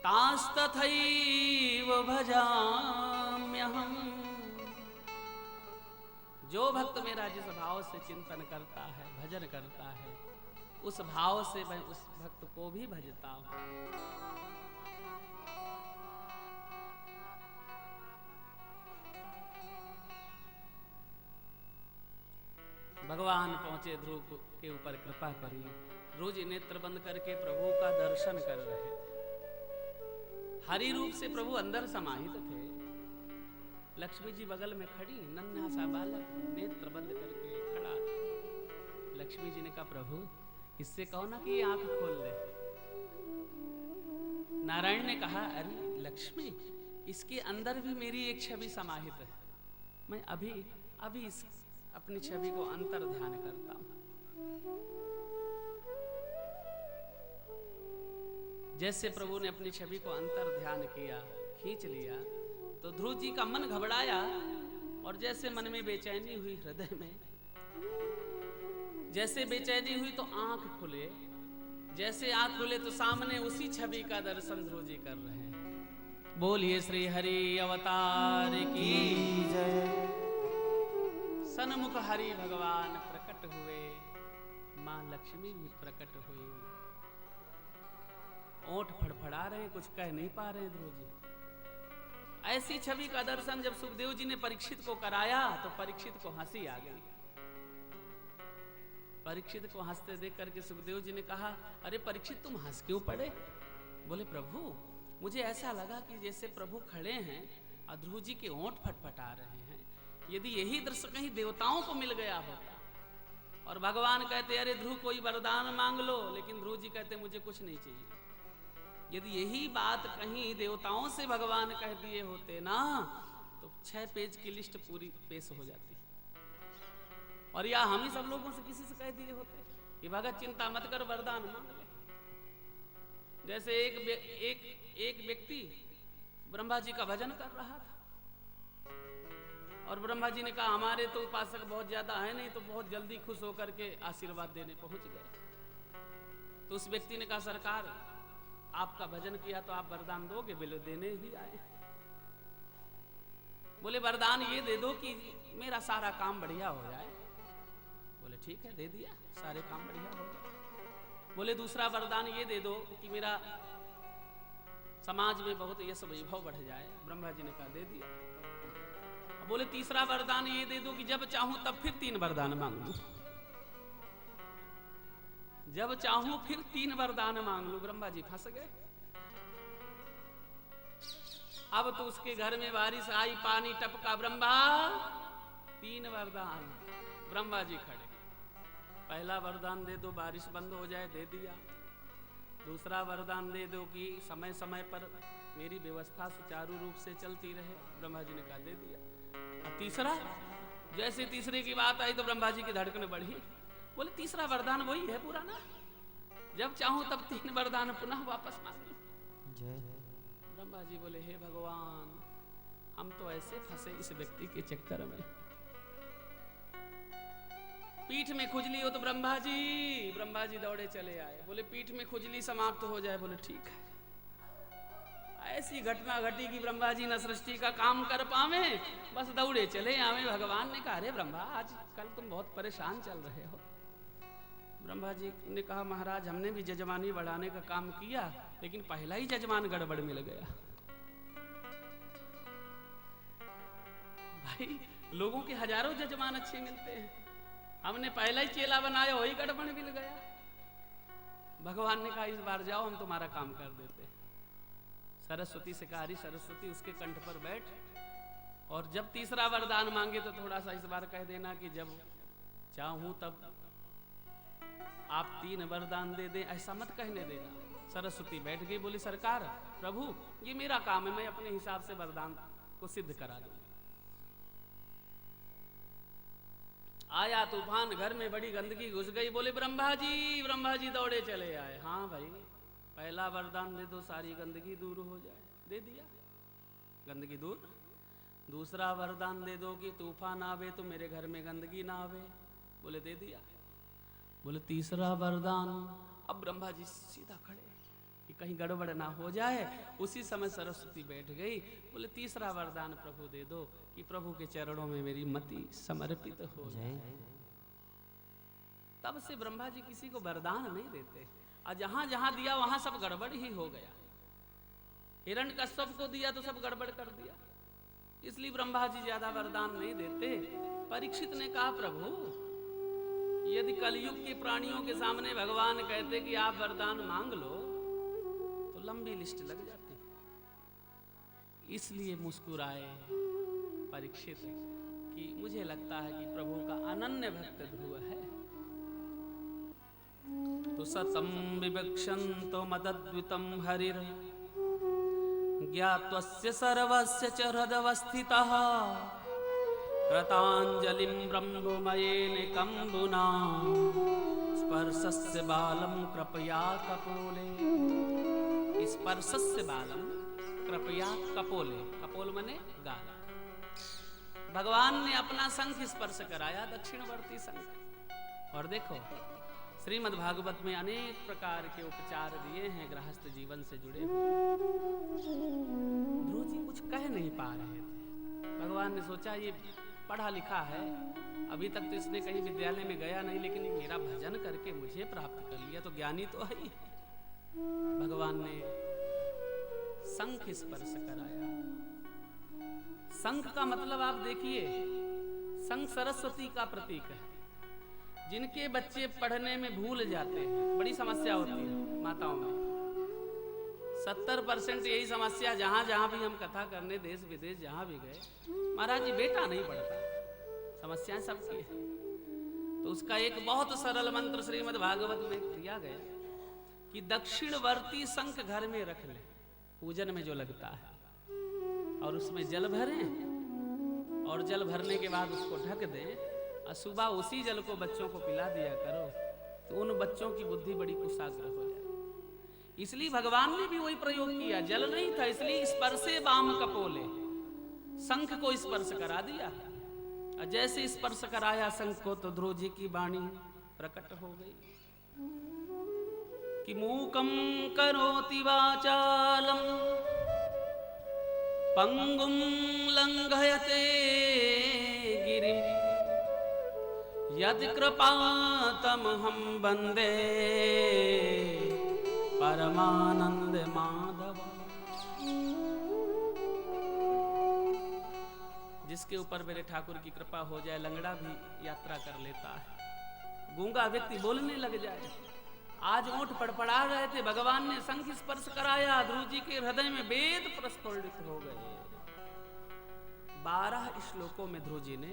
तांस्तथैव भजाम्यहम्। जो भक्त मेरा जिस भाव से चिंतन करता है, भजन करता है, उस भाव से मैं उस भक्त को भी भजता हूं। भगवान पहुंचे ध्रुव के ऊपर, कृपा करी। रोज नेत्र बंद करके प्रभु का दर्शन कर रहे थे। हरि रूप से प्रभु अंदर समाहित थे। लक्ष्मी जी बगल में खड़ी, नन्हा सा बालक नेत्र बंद करके खड़ा। लक्ष्मी जी ने कहा, प्रभु इससे कहो ना कि आंख खोल ले। नारायण ने कहा, अरे लक्ष्मी, इसके अंदर भी मेरी एक छवि समाहित है। मैं अभी अभी इस अपनी छवि को अंतर ध्यान करता हूं। जैसे प्रभु ने अपनी छवि को अंतर ध्यान किया, खींच लिया, तो ध्रुव जी का मन घबराया और जैसे मन में बेचैनी हुई, हृदय में जैसे बेचैनी हुई तो आंख खुले। जैसे आंख खुले तो सामने उसी छवि का दर्शन ध्रुव जी कर रहे हैं। बोलिए श्री हरि अवतार की जय। सन्मुख हरि भगवान प्रकट हुए, मां लक्ष्मी भी प्रकट हुई। ओंठ फड़फड़ा रहे हैं, कुछ कह नहीं पा रहे हैं ध्रुव जी। ऐसी छवि का दर्शन जब सुखदेव जी ने परीक्षित को कराया तो परीक्षित को हंसी आ गई। परीक्षित को हंसते देख करके सुखदेव जी ने कहा, अरे परीक्षित तुम हंस क्यों पड़े? बोले, प्रभु मुझे ऐसा लगा कि जैसे प्रभु खड़े हैं और ध्रुव जी के ओंठ फटफटा रहे हैं, यदि यही दृश्य कहीं देवताओं को मिल गया होता और भगवान कहते, अरे ध्रुव कोई वरदान मांग लो, लेकिन ध्रुव जी कहते मुझे कुछ नहीं चाहिए। यदि यही बात कहीं देवताओं से भगवान कह दिए होते ना, तो 6 पेज की लिस्ट पूरी पेश हो जाती। और या हम ही सब लोगों से किसी से कह दिए होते कि भगत चिंता मत कर, वरदान मांग ले। जैसे एक व्यक्ति ब्रह्मा जी का भजन कर रहा था और ब्रह्मा जी ने कहा, हमारे तो उपासक बहुत ज्यादा है नहीं, तो बहुत जल्दी खुश होकर के आशीर्वाद देने पहुंच गए। तो उस व्यक्ति ने कहा, सरकार आपका भजन किया तो आप वरदान दोगे? बोले, देने ही आए। बोले, वरदान ये दे दो कि मेरा सारा काम बढ़िया हो जाए। बोले, ठीक है, दे दिया, सारे काम बढ़िया हो गए। बोले, दूसरा वरदान ये दे दो कि मेरा समाज में बहुत यश वैभव बढ़ जाए। ब्रह्मा जी ने कहा, दे दिया। बोले, तीसरा वरदान ये दे दो कि जब चाहूं तब फिर 3 वरदान मांग लूं। जब चाहूं फिर 3 वरदान मांग लूं। ब्रह्मा जी फंस गए। अब तो उसके घर में बारिश आई, पानी टपका। ब्रह्मा 3 वरदान। ब्रह्मा जी खड़े। पहला वरदान दे दो बारिश बंद हो जाए, दे दिया। दूसरा वरदान दे दो कि समय समय पर मेरी व्यवस्था सुचारू रूप से चलती रहे। ब्रह्मा जी ने कहा, दे दिया। और तीसरा, जैसे तीसरे की बात आई तो ब्रह्मा जी की धड़कन बढ़ी। बोले, तीसरा वरदान वही है पुराना, जब चाहूं तब 3 वरदान पुनः वापस मांग लूं। ब्रह्मा जी बोले, हे भगवान, हम तो ऐसे फंसे इस व्यक्ति के चक्कर में। पीठ में खुजली हो तो ब्रह्मा जी दौड़े चले आए। बोले, पीठ में खुजली समाप्त हो जाए। बोले, ठीक है। ऐसी घटना घटी कि ब्रह्मा जी न सृष्टि का काम कर पावे, बस दौड़े चले आवे। भगवान ने कहा, अरे ब्रह्मा, आज कल तुम बहुत परेशान चल रहे हो। ब्रह्मा जी ने कहा, महाराज हमने भी जजमानी बढ़ाने का काम किया, लेकिन पहला ही जजमान गड़बड़ मिल गया। भाई, लोगों के हजारों जजमान अच्छे मिलते हैं, हमने पहला ही चेला बनाया, वही गड़बड़ मिल गया। भगवान ने कहा, इस बार जाओ, हम तुम्हारा काम कर देते हैं। सरस्वती से कहा, सरस्वती उसके कंठ पर बैठ, और जब तीसरा वरदान मांगे तो थोड़ा सा इस बार कह देना कि जब चाहूं तब आप 3 वरदान दे दें, ऐसा मत कहने देना। सरस्वती बैठ गई। बोली, सरकार, प्रभु ये मेरा काम है, मैं अपने हिसाब से वरदान को सिद्ध करा दूंगी। आया तूफान, घर में बड़ी गंदगी घुस गई। बोले, ब्रह्मा जी दौड़े चले आए। हाँ भाई, पहला वरदान दे दो, सारी गंदगी दूर हो जाए। दे दिया, गंदगी दूर। दूसरा वरदान दे दो कि तूफान आवे तो मेरे घर में गंदगी ना आवे। बोले, दे दिया। बोले, तीसरा वरदान। अब ब्रह्मा जी सीधा खड़े कि कहीं गड़बड़ ना हो जाए। उसी समय सरस्वती बैठ गई। बोले तीसरा वरदान प्रभु दे दो कि प्रभु के चरणों में मेरी मति समर्पित हो जाए। तब से ब्रह्मा जी किसी को वरदान नहीं देते, और जहां जहां दिया वहां सब गड़बड़ ही हो गया। हिरण्यकश्यप को दिया तो सब गड़बड़ कर दिया, इसलिए ब्रह्मा जी ज्यादा वरदान नहीं देते। परीक्षित ने कहा प्रभु यदि कलयुग के प्राणियों के सामने भगवान कहते कि आप वरदान मांग लो तो लंबी लिस्ट लग जाती, इसलिए मुस्कुराए परीक्षित कि मुझे लगता है कि प्रभु का अनन्य भक्त ध्रुव है। तो सतम विवक्षन्तो मदद्वितं हरिर ज्ञात्वस्य सर्वस्य च हृदवस्थितः कृताञ्जलिं ब्रह्ममयेन कंबुना स्पर्शस्य बालं कृपया कपोले। स्पर्शस्य बालं कृपया कपोले, कपोल मने गाल। भगवान ने अपना शंख स्पर्श कराया, दक्षिणवर्ती शंख। और देखो श्रीमद् भागवत में अनेक प्रकार के उपचार दिए हैं गृहस्थ जीवन से जुड़े हुए। ध्रुव जी कुछ कह नहीं पा रहे थे। भगवान ने सोचा ये पढ़ा लिखा है, अभी तक तो इसने कहीं विद्यालय में गया नहीं, लेकिन मेरा भजन करके मुझे प्राप्त कर लिया तो ज्ञानी तो है ही। भगवान ने शंख स्पर्श कराया। शंख का मतलब आप देखिए, शंख सरस्वती का प्रतीक है। जिनके बच्चे पढ़ने में भूल जाते हैं, बड़ी समस्या होती है माताओं में। 70% यही समस्या, जहां जहां भी हम कथा करने देश विदेश जहां भी गए, महाराज जी बेटा नहीं पढ़ता। समस्याएं सबकी है। तो उसका एक बहुत सरल मंत्र श्रीमद् भागवत में दिया गया कि दक्षिणवर्ती शंख घर में रख ले, पूजन में जो लगता है, और उसमें जल भरें, और जल भरने के बाद उसको ढक दें, और सुबह उसी जल को बच्चों को पिला दिया करो, तो उन बच्चों की बुद्धि बड़ी कुशाग्र हो जाए। इसलिए भगवान ने भी वही प्रयोग किया। जल नहीं था, इसलिए स्पर्शे बाम कपोले, शंख को स्पर्श करा दिया। और जैसे स्पर्श कराया शंख को, तो ध्रुव जी की वाणी प्रकट हो गई कि मूकं करोति वाचालं पंगुं लंघयते गिरिं यदि कृपातमहं वन्दे परमानंद माधव। जिसके ऊपर मेरे ठाकुर की कृपा हो जाए, लंगड़ा भी यात्रा कर लेता है, गूंगा व्यक्ति बोलने लग जाए। आज ओंठ फड़फड़ा रहे थे, भगवान ने शंख स्पर्श कराया, ध्रुव जी के हृदय में वेद प्रस्फुटित हो गए। 12 श्लोकों में ध्रुव जी ने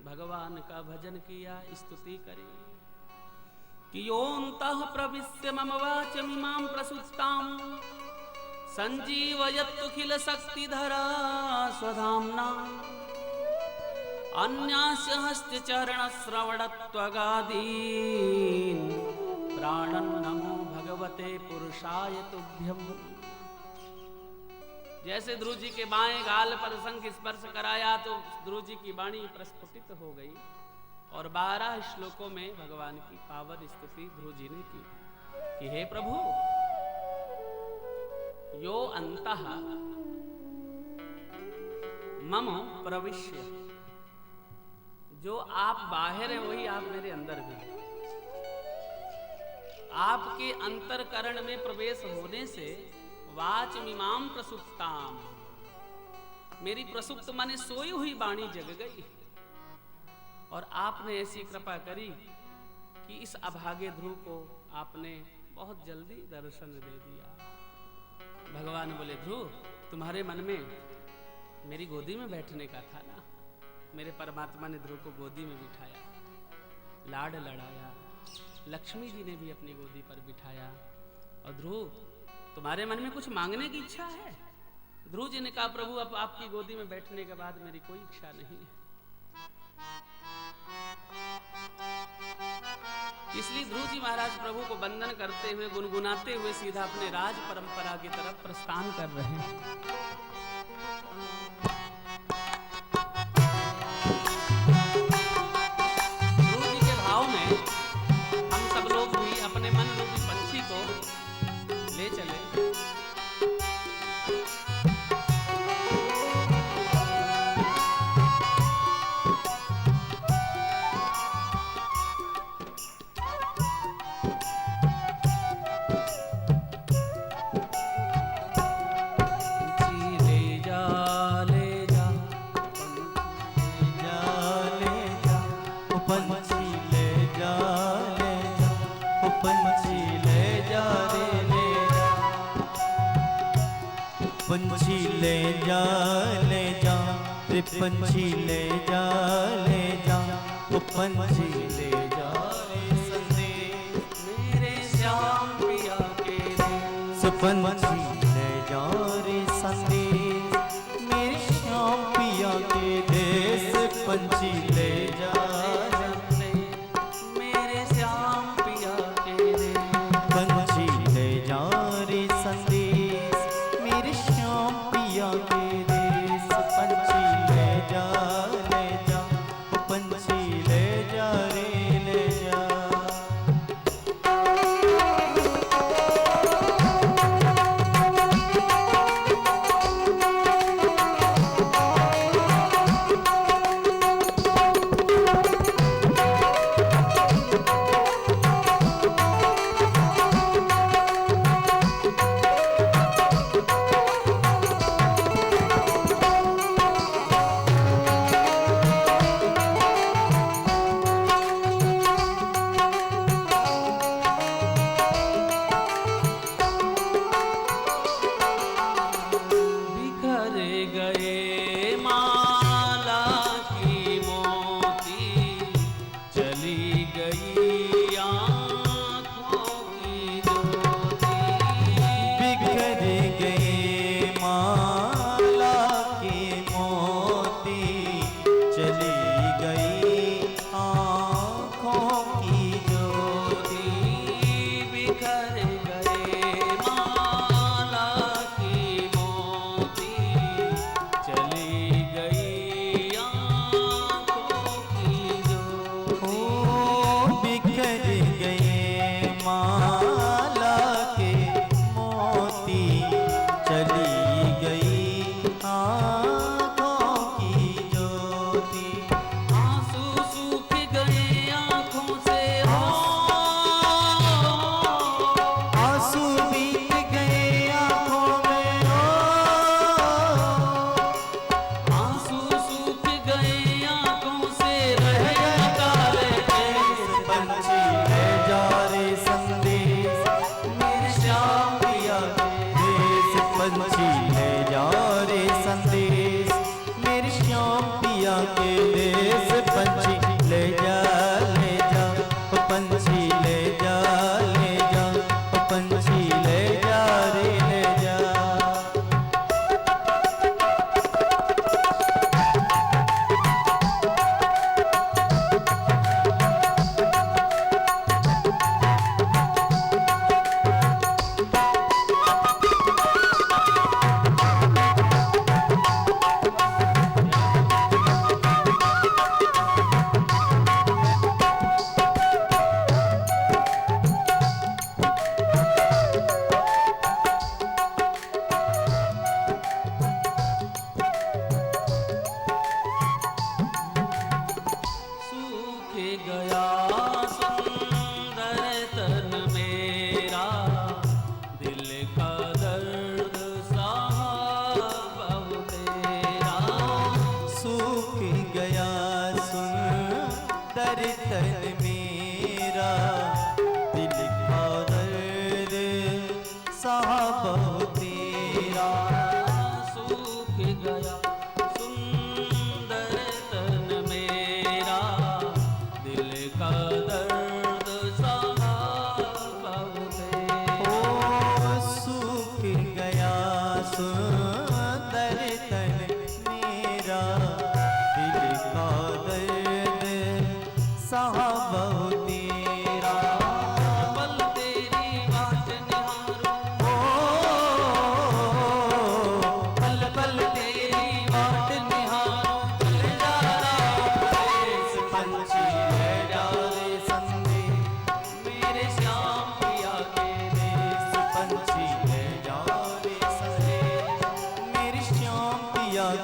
भगवान का भजन किया, स्तुति करी कि योऽन्तः प्रविश्य मम वाचमिमां प्रसुप्तां संजीवयत्तुखिल शक्तिधरा स्वधाम्ना अन्यास्य हस्तचरण श्रवणत्वगादीन् प्राणं नमो भगवते पुरुषाय तुभ्यम्। जैसे ध्रुव जी के बाएं गाल पर शंख स्पर्श कराया तो ध्रुव जी की वाणी प्रस्फुटित हो गई, और 12 श्लोकों में भगवान की पावन स्तुति ध्रुव जी ने की कि हे प्रभु, यो अंतः मम प्रविश्य, जो आप बाहर हैं वही आप मेरे अंदर भी हैं। आपके अंतरकरण में प्रवेश होने से वाचमिमां प्रसुप्ताम, मेरी प्रसुप्त माने सोई हुई वाणी जग गई, और आपने ऐसी कृपा करी कि इस अभागे ध्रुव को आपने बहुत जल्दी दर्शन दे दिया। भगवान बोले ध्रुव, तुम्हारे मन में मेरी गोदी में बैठने का था ना। मेरे परमात्मा ने ध्रुव को गोदी में बिठाया, लाड लड़ाया, लक्ष्मी जी ने भी अपनी गोदी पर बिठाया। और ध्रुव, तुम्हारे मन में कुछ मांगने की इच्छा है? ध्रुव जी ने कहा प्रभु, अब आपकी गोदी में बैठने के बाद मेरी कोई इच्छा नहीं है। इसलिए ध्रुव जी महाराज प्रभु को वंदन करते हुए, गुनगुनाते हुए सीधा अपने राज परंपरा की तरफ प्रस्थान कर रहे हैं। ध्रुव जी के भाव में हम सब लोग भी अपने मन रूपी पंछी को ले चले पंछी ले जा रे पंछी ले जा वो पंछी ले जा रे संदेश मेरे श्याम पिया के देश। पंछी ले जा रे संदेश मेरे श्याम पिया के देश। पंछी ले जा मेरे श्याम पिया के देश। पंछी ले जा रे संदेश मेरे श्याम पिया के देश। पंछी ले जा पंछी ले जा रे ले जा।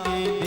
के